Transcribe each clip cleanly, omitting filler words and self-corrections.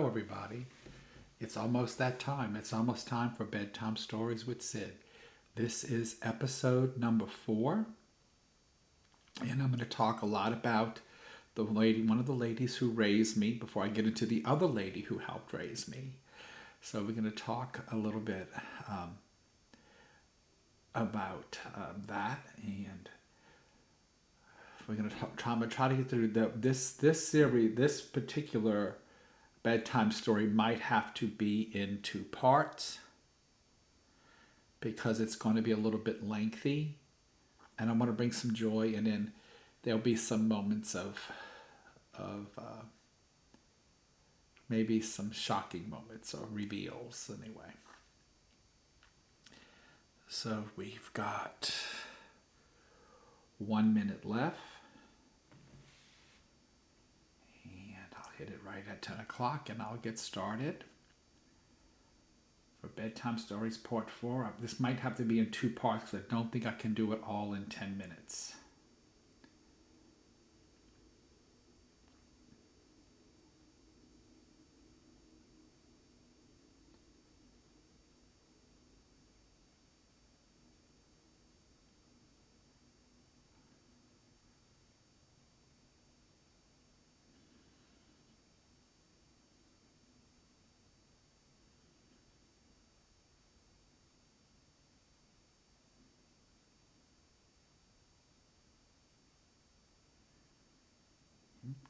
everybody. It's almost that time. It's almost time for Bedtime Stories with Sid. This is episode number 4. And I'm going to talk a lot about one of the ladies who raised me before I get into the other lady who helped raise me. So we're going to talk a little bit about that, and we're going to try to get through this series. This particular bedtime story might have to be in 2 parts because it's going to be a little bit lengthy, and I want to bring some joy, and then there'll be some moments of maybe some shocking moments or reveals anyway. So we've got 1 minute left. And I'll hit it right at 10 o'clock and I'll get started. For Bedtime Stories Part 4. This might have to be in 2 parts because I don't think I can do it all in 10 minutes.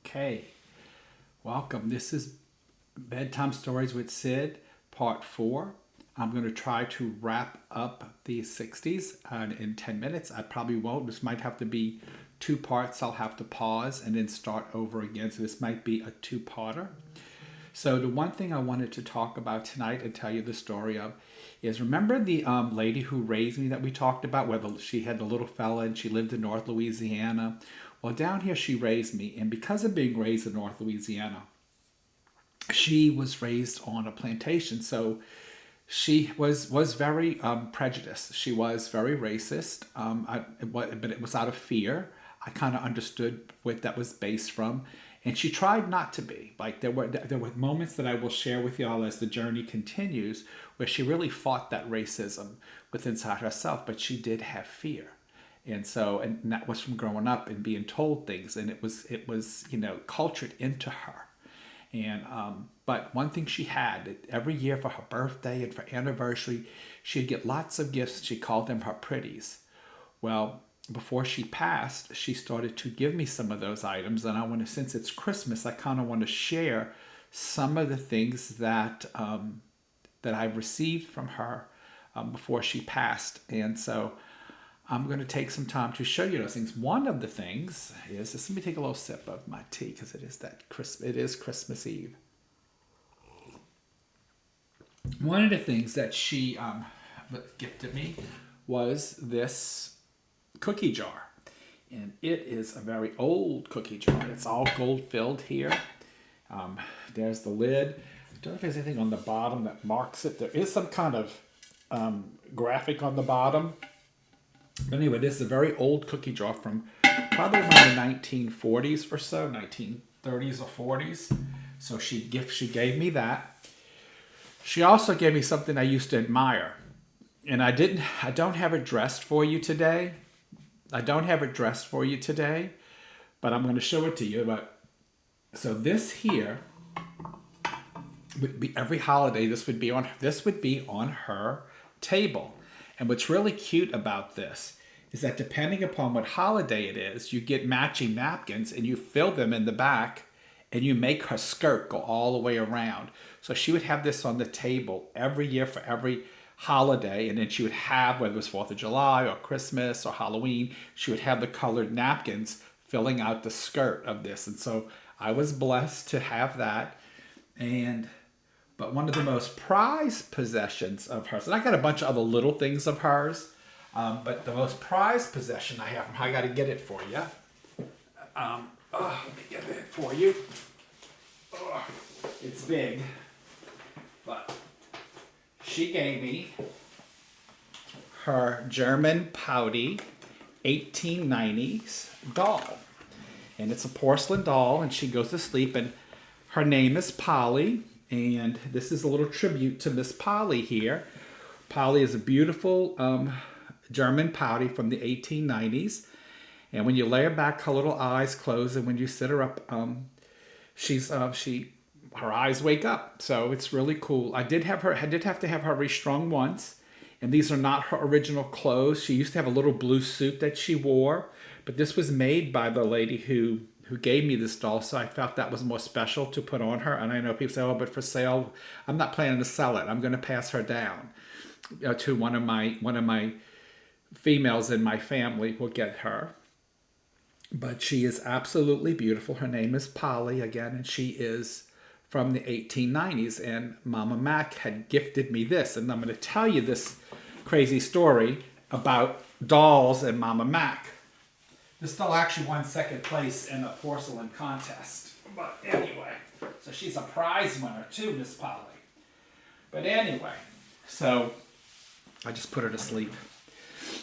Okay, welcome. This is Bedtime Stories with Sid, Part 4. I'm going to try to wrap up the 60s in 10 minutes. I probably won't. This might have to be 2 parts. I'll have to pause and then start over again. So this might be a 2-parter. So the one thing I wanted to talk about tonight and tell you the story of is, remember the lady who raised me that we talked about, where she had the little fella and she lived in North Louisiana? Well, down here she raised me, and because of being raised in North Louisiana, she was raised on a plantation. So she was very prejudiced. She was very racist, but it was out of fear. I kind of understood what that was based from. And she tried not to be. Like there were moments that I will share with y'all as the journey continues where she really fought that racism within inside herself, but she did have fear. And that was from growing up and being told things, and it was cultured into her. And but one thing she had, every year for her birthday and for anniversary, she'd get lots of gifts. She called them her pretties. Well, before she passed, she started to give me some of those items, and since it's Christmas, I kind of want to share some of the things that I received from her before she passed. And so I'm going to take some time to show you those things. One of the things is, let me take a little sip of my tea because it is Christmas Eve. One of the things that she gifted me was this cookie jar. And it is a very old cookie jar. It's all gold filled here. There's the lid. I don't know if there's anything on the bottom that marks it. There is some kind of graphic on the bottom. But anyway, this is a very old cookie jar from probably around the 1940s or so, 1930s or 40s. So she gave me that. She also gave me something I used to admire. And I don't have it dressed for you today. But I'm going to show it to you. So this here would be every holiday. This would be on her table. And what's really cute about this is that depending upon what holiday it is, you get matching napkins and you fill them in the back and you make her skirt go all the way around. So she would have this on the table every year for every holiday, and then she would have, whether it was 4th of July or Christmas or Halloween, she would have the colored napkins filling out the skirt of this. And so I was blessed to have that. But one of the most prized possessions of hers, and I got a bunch of other little things of hers, but the most prized possession I have from her, I got to get it for you. Let me get it for you. It's big, but she gave me her German pouty 1890s doll. And it's a porcelain doll, and she goes to sleep, and her name is Polly. And this is a little tribute to Miss Polly here. Polly is a beautiful German pouty from the 1890s. And when you lay her back, her little eyes close, and when you sit her up, her eyes wake up. So it's really cool. I did have to have her restrung once, and these are not her original clothes. She used to have a little blue suit that she wore, but this was made by the lady who gave me this doll, so I felt that was more special to put on her. And I know people say, "Oh, but for sale," I'm not planning to sell it. I'm going to pass her down to one of my females in my family. Will get her. But she is absolutely beautiful. Her name is Polly again, and she is from the 1890s. And Mama Mac had gifted me this, and I'm going to tell you this crazy story about dolls and Mama Mac. This doll actually won second place in a porcelain contest. But anyway, so she's a prize winner too, Miss Polly. But anyway, so I just put her to sleep.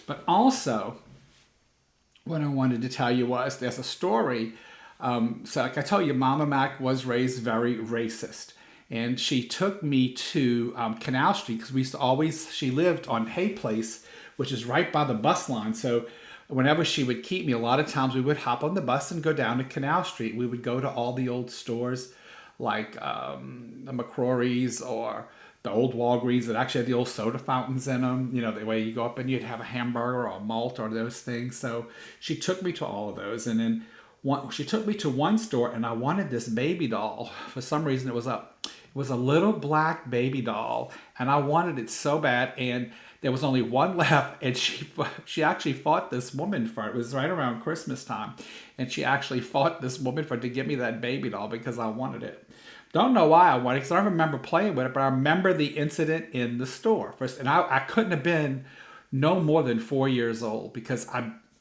But also, what I wanted to tell you was there's a story. So like I told you, Mama Mac was raised very racist. And she took me to Canal Street because she lived on Hay Place, which is right by the bus line. So whenever she would keep me, a lot of times we would hop on the bus and go down to Canal Street. We would go to all the old stores like the McCrory's or the old Walgreens that actually had the old soda fountains in them. You know, the way you go up and you'd have a hamburger or a malt or those things. So she took me to all of those. And then she took me to one store, and I wanted this baby doll. For some reason, it was a little black baby doll, and I wanted it so bad. And there was only one left, and she actually fought this woman for it. It was right around Christmas time, and she actually fought this woman to get me that baby doll because I wanted it. Don't know why I wanted it, because I don't remember playing with it, but I remember the incident in the store. First, and I couldn't have been no more than 4 years old, because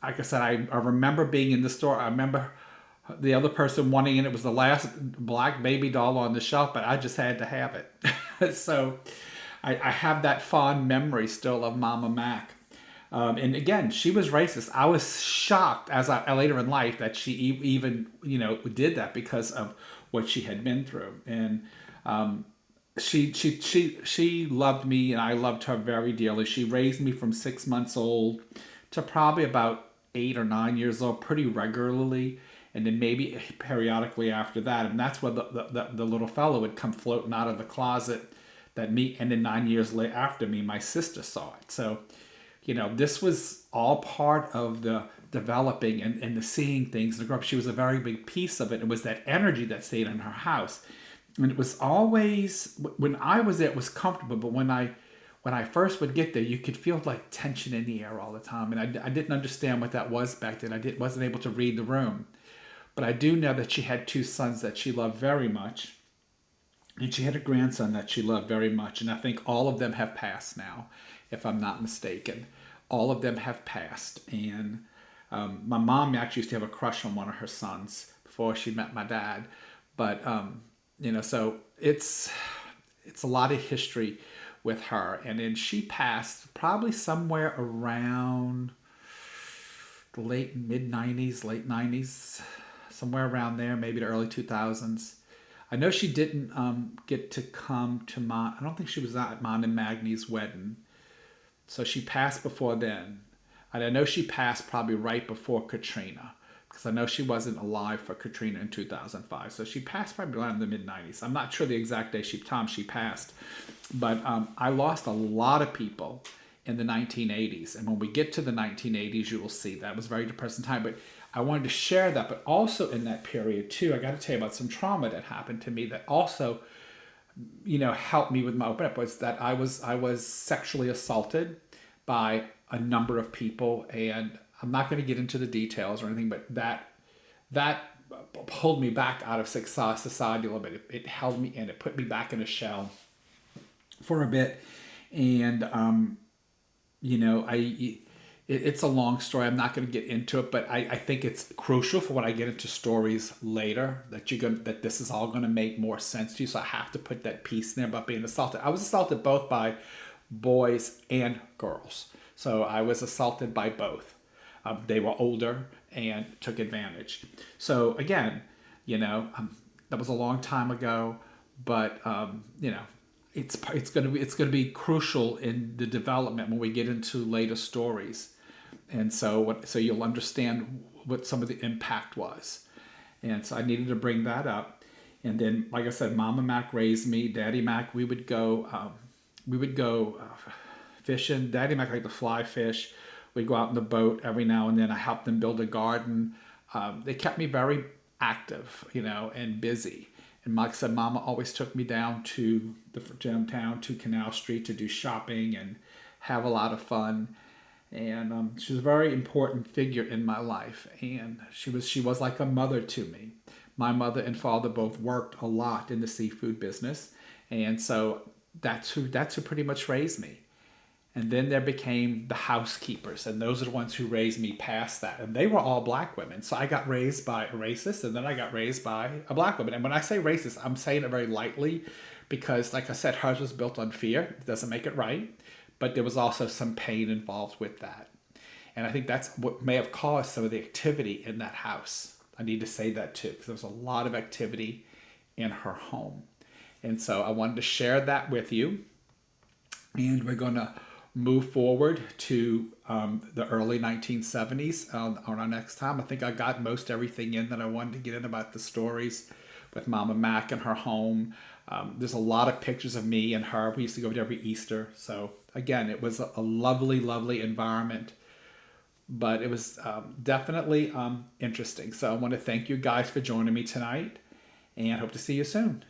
like I said, I remember being in the store. I remember the other person wanting it. It was the last black baby doll on the shelf, but I just had to have it. So I have that fond memory still of Mama Mac. And again, she was racist. I was shocked later in life that she even did that because of what she had been through. And she loved me, and I loved her very dearly. She raised me from 6 months old to probably about 8 or 9 years old pretty regularly, and then maybe periodically after that. And that's where the little fellow would come floating out of the closet and then 9 years after me, my sister saw it. So, this was all part of the developing and the seeing things. And she was a very big piece of it. It was that energy that stayed in her house. And it was always, when I was there, it was comfortable. But when I first would get there, you could feel like tension in the air all the time. And I didn't understand what that was back then. Wasn't able to read the room. But I do know that she had 2 sons that she loved very much. And she had a grandson that she loved very much. And I think all of them have passed now, if I'm not mistaken. All of them have passed. And my mom actually used to have a crush on one of her sons before she met my dad. But, so it's a lot of history with her. And then she passed probably somewhere around the mid-90s, late 90s, somewhere around there, maybe the early 2000s. I know she didn't get to come to I don't think she was at Mon and Magnie's wedding. So she passed before then. And I know she passed probably right before Katrina, because I know she wasn't alive for Katrina in 2005. So she passed probably around the mid-90s. I'm not sure the exact time she passed. But I lost a lot of people in the 1980s. And when we get to the 1980s, you will see that was a very depressing time. But I wanted to share that. But also in that period, too, I got to tell you about some trauma that happened to me that also, helped me with my open up, was that I was sexually assaulted by a number of people. And I'm not going to get into the details or anything, but that pulled me back out of society a little bit. It held me and it put me back in a shell for a bit. And, it's a long story. I'm not going to get into it, but I think it's crucial for when I get into stories later that this is all going to make more sense to you. So I have to put that piece in there about being assaulted. I was assaulted both by boys and girls. So I was assaulted by both. They were older and took advantage. So again, that was a long time ago, but it's gonna be crucial in the development when we get into later stories, and so you'll understand what some of the impact was, and so I needed to bring that up. And then, like I said, Mama Mac raised me. Daddy Mac, we would go fishing. Daddy Mac liked to fly fish. We'd go out in the boat every now and then. I helped them build a garden. They kept me very active, and busy. And like I said, Mama always took me down to the downtown to Canal Street to do shopping and have a lot of fun. And she was a very important figure in my life, and she was like a mother to me. My mother and father both worked a lot in the seafood business, and so that's who pretty much raised me. And then there became the housekeepers, and those are the ones who raised me past that. And they were all black women. So I got raised by a racist, and then I got raised by a black woman. And when I say racist, I'm saying it very lightly because, like I said, hers was built on fear. It doesn't make it right. But there was also some pain involved with that. And I think that's what may have caused some of the activity in that house. I need to say that too, because there was a lot of activity in her home. And so I wanted to share that with you. And we're going to move forward to the early 1970s on our next time. I think I got most everything in that I wanted to get in about the stories with Mama Mac and her home. There's a lot of pictures of me and her. We used to go there every Easter. So again, it was a lovely, lovely environment. But it was definitely interesting. So I want to thank you guys for joining me tonight, and hope to see you soon.